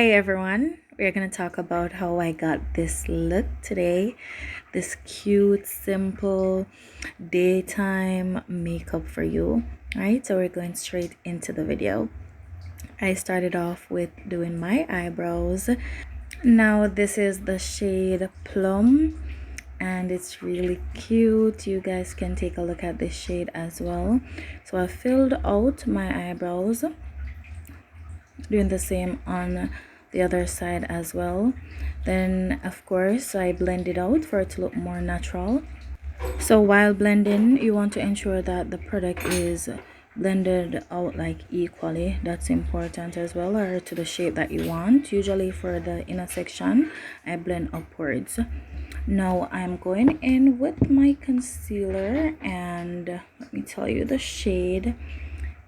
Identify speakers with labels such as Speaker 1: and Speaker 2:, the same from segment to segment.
Speaker 1: Hi everyone, we're going to talk about how I got this look today. This cute, simple daytime makeup for you. Alright, so we're going straight into the video. I started off with doing my eyebrows. Now this is the shade Plum and it's really cute. You guys can take a look at this shade as well. So I filled out my eyebrows, doing the same on the other side as well. Then of course I blend it out for it to look more natural. So while blending, you want to ensure that the product is blended out like equally. That's important as well, or to the shape that you want. Usually for the inner section I blend upwards. Now I'm going in with my concealer, and let me tell you the shade.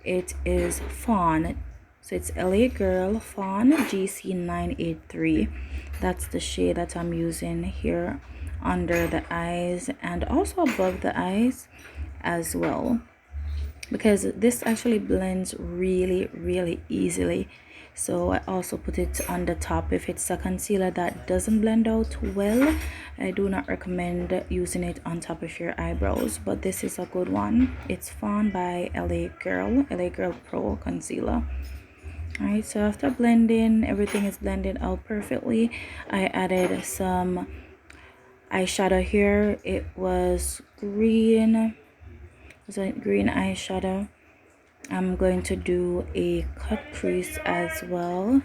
Speaker 1: It is Fawn. So it's LA Girl Fawn GC983. That's the shade that I'm using here under the eyes and also above the eyes as well, because this actually blends really easily. So I also put it on the top. If it's a concealer that doesn't blend out well, I do not recommend using it on top of your eyebrows, but this is a good one. It's Fawn by LA Girl Pro Concealer. Alright, so after blending, everything is blended out perfectly. I added some eyeshadow here. It was green. It's a green eyeshadow. I'm going to do a cut crease as well.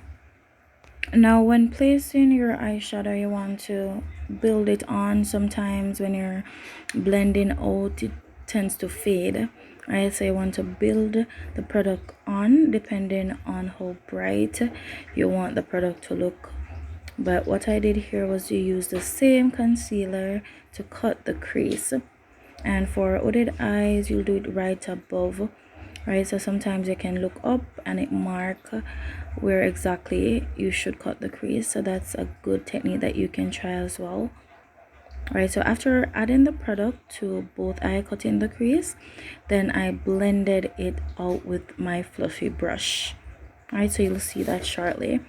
Speaker 1: Now when placing your eyeshadow, you want to build it on. Sometimes when you're blending out, it tends to fade. Right, so you want to build the product on depending on how bright you want the product to look. But what I did here was to use the same concealer to cut the crease. And for hooded eyes, you'll do it right above. Right, so sometimes you can look up and it mark where exactly you should cut the crease. So that's a good technique that you can try as well. Right, so after adding the product to both eye, cutting the crease, then I blended it out with my fluffy brush. Right, so you'll see that shortly.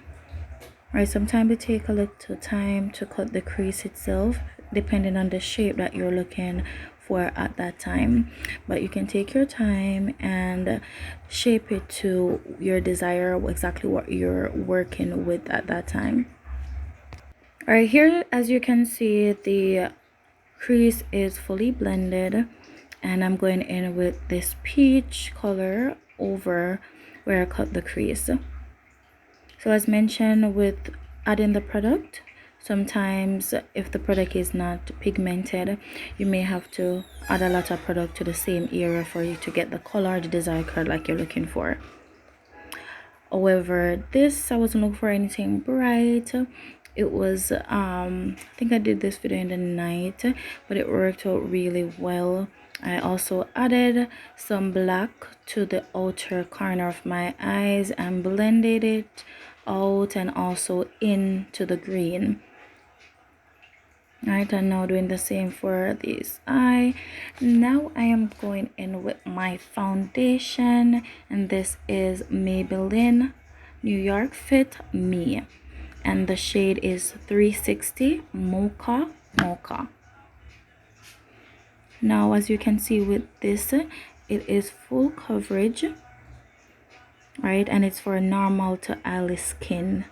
Speaker 1: Right, sometimes it take a little time to cut the crease itself depending on the shape that you're looking for at that time, but you can take your time and shape it to your desire, exactly what you're working with at that time. All right, here as you can see, the crease is fully blended, and I'm going in with this peach color over where I cut the crease. So as mentioned, with adding the product, sometimes if the product is not pigmented, you may have to add a lot of product to the same area for you to get the color, the desired color like you're looking for. However, this, I wasn't looking for anything bright. It was I think I did this video in the night, but it worked out really well. I also added some black to the outer corner of my eyes and blended it out and also into the green. Right, and now doing the same for this eye. Now I am going in with my foundation, and this is Maybelline New York Fit Me, and the shade is 360 Mocha. Now as you can see with this, it is full coverage, right, and it's for normal to oily skin.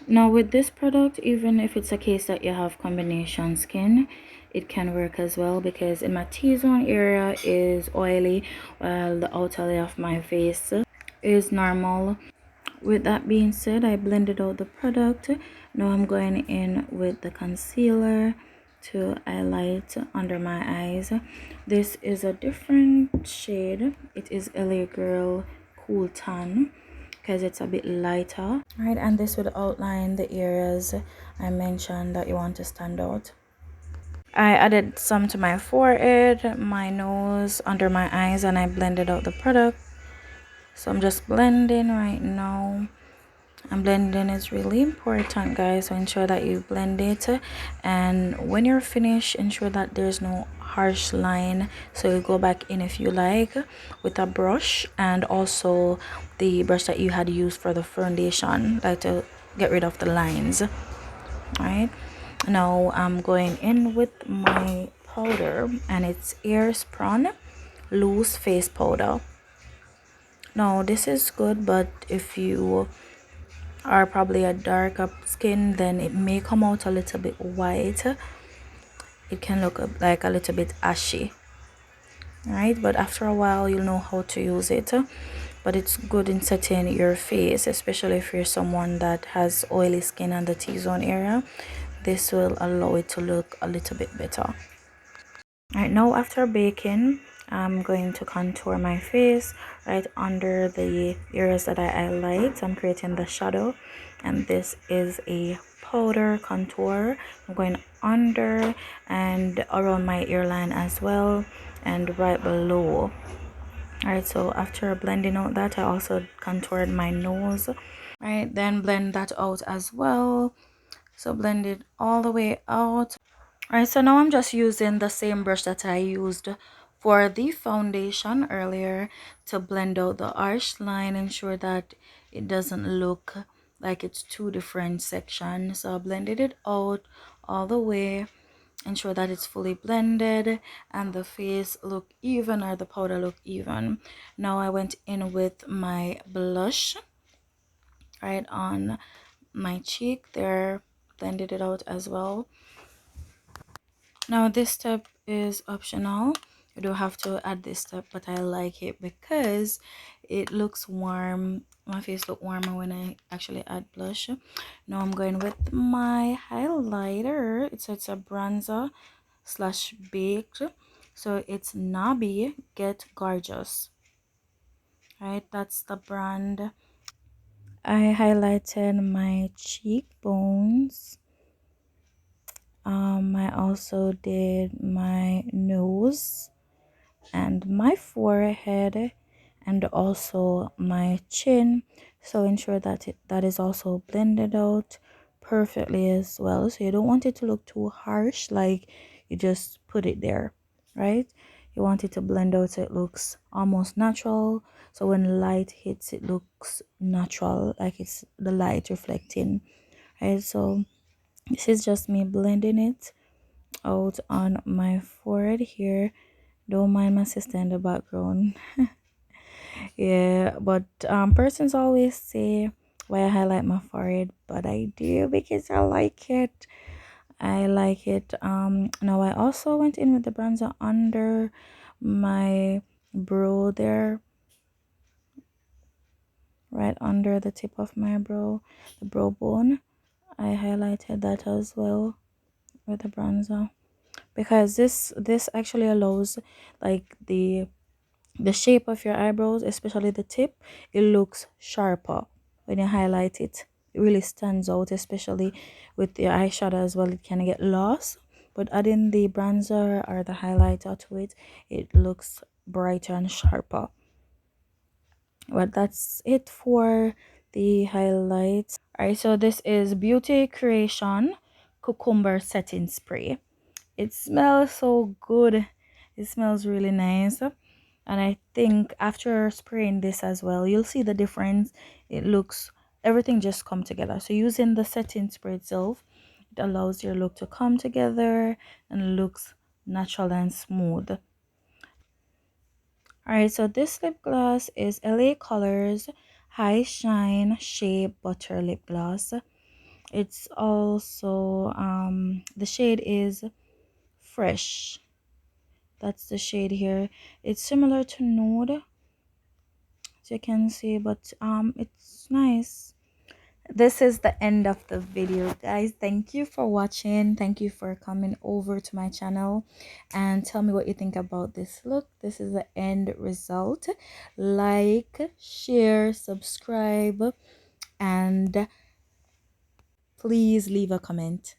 Speaker 1: Now with this product, even if it's a case that you have combination skin, it can work as well, because in my T-zone area is oily while the outer layer of my face is normal. With that being said, I blended out the product. Now I'm going in with the concealer to highlight under my eyes. This is a different shade. It is LA Girl Cool Tan, because it's a bit lighter. Right, and this would outline the areas I mentioned that you want to stand out. I added some to my forehead, my nose, under my eyes, and I blended out the product. So I'm just blending right now. And blending is really important, guys, so ensure that you blend it, and when you're finished, ensure that there's no harsh line. So you go back in if you like with a brush, and also the brush that you had used for the foundation, like to get rid of the lines. Right now I'm going in with my powder, and it's Airspun loose face powder. Now this is good, but if you are probably a darker skin, then it may come out a little bit white. It can look like a little bit ashy, right? But after a while you'll know how to use it. But it's good in setting your face, especially if you're someone that has oily skin on the T-zone area. This will allow it to look a little bit better. Right now, after baking, I'm going to contour my face right under the areas that I highlight. I'm creating the shadow, and this is a powder contour. I'm going under and around my earline as well, and right below. Alright, so after blending out that, I also contoured my nose. Right, then blend that out as well. So blend it all the way out. Alright, so now I'm just using the same brush that I used for the foundation earlier to blend out the arched line, ensure that it doesn't look like it's two different sections. So I blended it out all the way, ensure that it's fully blended and the face look even, or the powder look even. Now I went in with my blush right on my cheek there, blended it out as well. Now this step is optional. You don't have to add this step, but I like it because it looks warm. My face look warmer when I actually add blush. Now I'm going with my highlighter. It's a bronzer slash baked, so it's Nabi Get Gorgeous. Right, that's the brand. I highlighted my cheekbones. I also did my nose and my forehead, and also my chin. So ensure that that is also blended out perfectly as well. So you don't want it to look too harsh, like you just put it there, right? You want it to blend out so it looks almost natural. So when light hits, it looks natural, like it's the light reflecting, right? So this is just me blending it out on my forehead here. Don't mind my sister in the background. Yeah, but persons always say why I highlight my forehead, but I do because I like it. I like it. Now I also went in with the bronzer under my brow there, right under the tip of my brow, the brow bone. I highlighted that as well with the bronzer, because this actually allows like the shape of your eyebrows, especially the tip, it looks sharper when you highlight it. It really stands out, especially with your eyeshadow as well. It can get lost, but adding the bronzer or the highlighter to it, it looks brighter and sharper. But that's it for the highlights. Alright, so this is Beauty Creation Cucumber Setting Spray. It smells so good. It smells really nice. And I think after spraying this as well, you'll see the difference. It looks, everything just come together. So using the setting spray itself, it allows your look to come together and looks natural and smooth. Alright, so this lip gloss is LA Colors High Shine Shea Butter Lip Gloss. It's also the shade is Fresh. That's the shade here. It's similar to Nude, as you can see, but it's nice. This is the end of the video, guys. Thank you for watching. Thank you for coming over to my channel, and tell me what you think about this look. This is the end result. Like, share, subscribe, and please leave a comment.